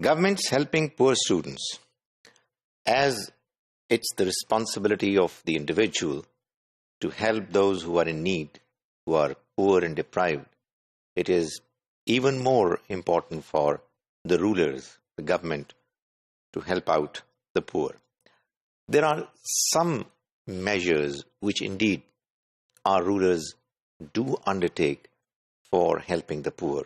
Governments helping poor students, as it's the responsibility of the individual to help those who are in need, who are poor and deprived. It is even more important for the rulers, the government, to help out the poor. There are some measures which indeed our rulers do undertake for helping the poor.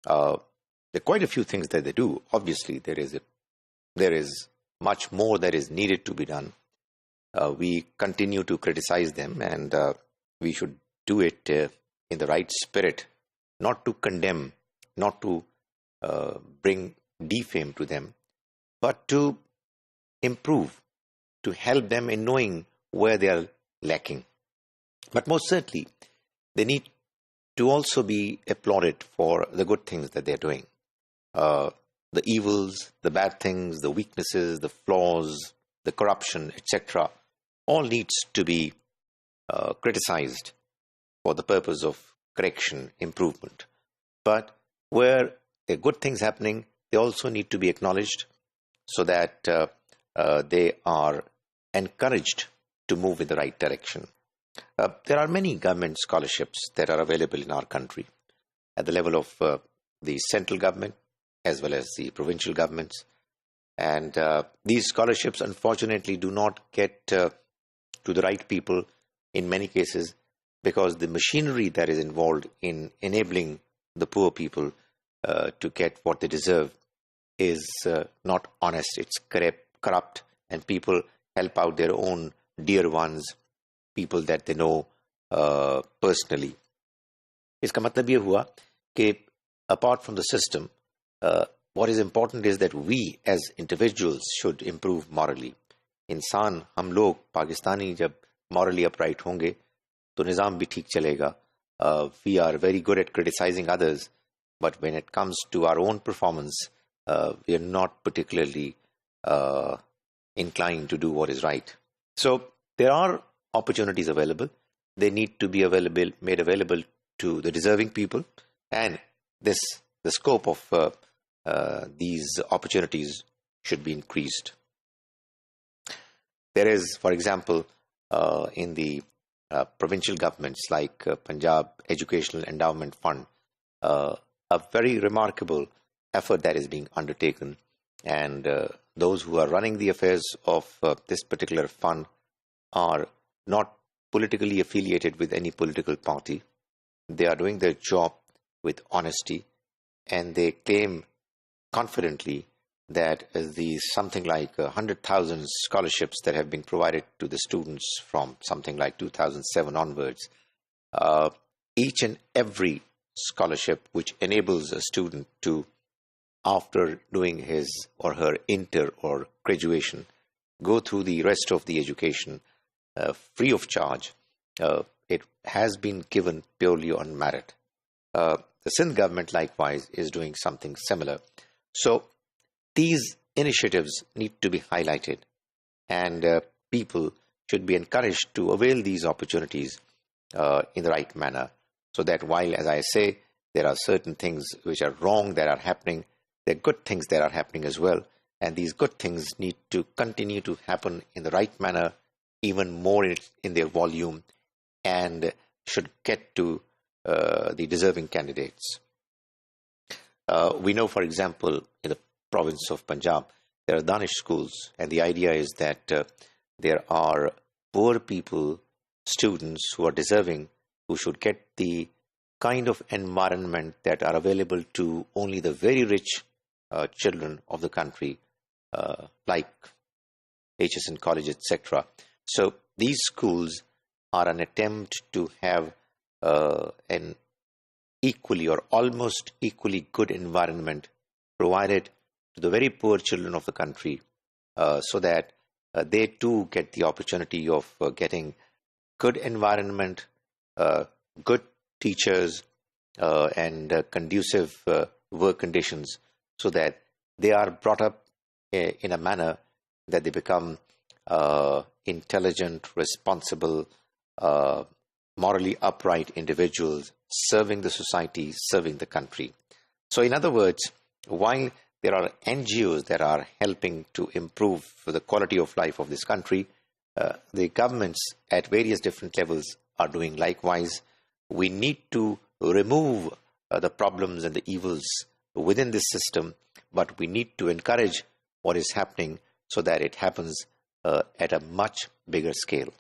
There are quite a few things that they do. Obviously, there is much more that is needed to be done. We continue to criticize them, and we should do it in the right spirit, not to condemn, not to bring defame to them, but to improve, to help them in knowing where they are lacking. But most certainly, they need to also be applauded for the good things that they're doing. The evils, the bad things, the weaknesses, the flaws, the corruption, etc., all needs to be criticized for the purpose of correction, improvement. But where there are good things happening, they also need to be acknowledged so that they are encouraged to move in the right direction. There are many government scholarships that are available in our country at the level of the central government as well as the provincial governments. And these scholarships, unfortunately, do not get to the right people in many cases because the machinery that is involved in enabling the poor people to get what they deserve is not honest. It's corrupt, and people help out their own dear ones, people that they know personally. इसका मतलब ये हुआ कि apart from the system, what is important is that we as individuals should improve morally. इंसान, हम लोग पाकिस्तानी जब morally upright होंगे तो निज़ाम भी ठीक चलेगा. We are very good at criticizing others, but when it comes to our own performance, we are not particularly inclined to do what is right. So there are opportunities available. They need to be made available to the deserving people, and the scope of these opportunities should be increased. There is, for example, in the provincial governments like Punjab Educational Endowment Fund, a very remarkable effort that is being undertaken, and those who are running the affairs of this particular fund are not politically affiliated with any political party. They are doing their job with honesty, and they claim confidently that the something like 100,000 scholarships that have been provided to the students from something like 2007 onwards, each and every scholarship which enables a student to, after doing his or her inter or graduation, go through the rest of the education free of charge, it has been given purely on merit. The Sindh government likewise is doing something similar. So these initiatives need to be highlighted, and people should be encouraged to avail these opportunities in the right manner, so that while, as I say, there are certain things which are wrong that are happening, there are good things that are happening as well, and these good things need to continue to happen in the right manner, even more in their volume, and should get to the deserving candidates. We know, for example, in the province of Punjab, there are Danish schools, and the idea is that there are poor people, students who are deserving, who should get the kind of environment that are available to only the very rich children of the country, like HSN College, etc. So these schools are an attempt to have an equally or almost equally good environment provided to the very poor children of the country, so that they too get the opportunity of getting good environment, good teachers, and conducive work conditions, so that they are brought up in a manner that they become intelligent, responsible, morally upright individuals serving the society, serving the country. So in other words, while There are NGOs that are helping to improve the quality of life of this country. The governments at various different levels are doing likewise. We need to remove the problems and the evils within this system, but we need to encourage what is happening so that it happens at a much bigger scale.